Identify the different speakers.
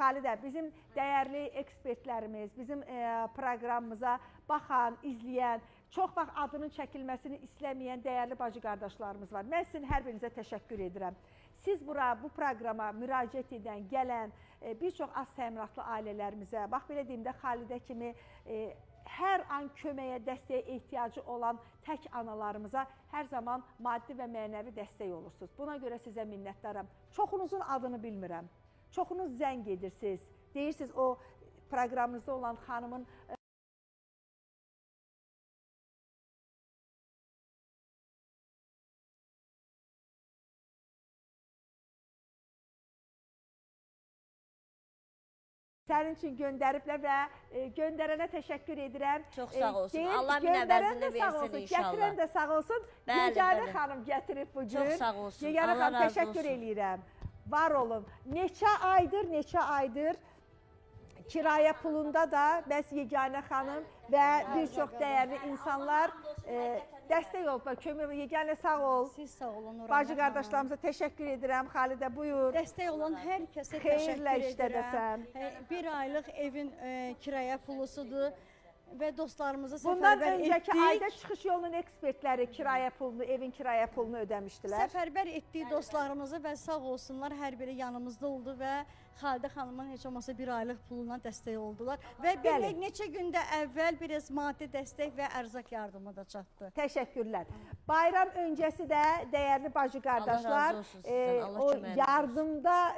Speaker 1: Xalidə, bizim dəyərli ekspertlərimiz, bizim proqramımıza baxan, izləyən, çox vaxt adının çəkilməsini istəməyən dəyərli bacı qardaşlarımız var. Mən sizin hər birinizə təşəkkür edirəm. Siz bu proqrama müraciət edən, gələn bir çox az təminatlı ailələrimizə, bax belə deyim də Xalidə kimi hər an köməyə, dəstəyə ehtiyacı olan tək analarımıza hər zaman maddi və mənəvi dəstək olursunuz. Buna görə sizə minnətdaram. Çoxunuzun adını bilmirəm. Çoxunuz zəng edirsiniz. Deyirsiniz o proqramınızda olan xanımın sənin üçün göndəriblər və göndərənə təşəkkür edirəm.
Speaker 2: Çox sağ olsun. Allah minəvəzini versin inşallah.
Speaker 1: Gətirən də sağ olsun. Yeganə xanım gətirib bugün.
Speaker 2: Çox sağ olsun.
Speaker 1: Yeganə xanım təşəkkür eləyirəm. Var olun. Neçə aydır kirayə pulunda da bəs Yeganə xanım və bir çox dəyərli insanlar dəstək olublar. Kömək Yeganə sağ ol.
Speaker 3: Siz sağ olun.
Speaker 1: Bacı qardaşlarımıza təşəkkür edirəm. Xalidə buyur.
Speaker 3: Dəstək olan hər kəsə
Speaker 1: Xeyirlə
Speaker 3: təşəkkür
Speaker 1: işlədəsən.
Speaker 3: edirəm. Bir aylıq evin kirayə pulusudur və dostlarımızı
Speaker 1: Bundan
Speaker 3: səfərbər
Speaker 1: öncəki
Speaker 3: etdik.
Speaker 1: ayda çıxış yolunun ekspertləri kirayə pulunu, evin kirayə pulunu ödəmişdilər.
Speaker 3: Səfərbər etdik dostlarımızı və sağ olsunlar, hər biri yanımızda oldu və Xalidə xanımın heç olmasa bir aylıq puluna dəstək oldular. Və bir neçə gündə əvvəl biraz maddi dəstək və ərzaq yardımı da çatdı.
Speaker 1: Təşəkkürlər. Bayram öncəsi də dəyərli bacı qardaşlar
Speaker 2: Allah razı olsun sizdən, Allah
Speaker 1: o
Speaker 2: köməyiniz olsun.
Speaker 1: yardımda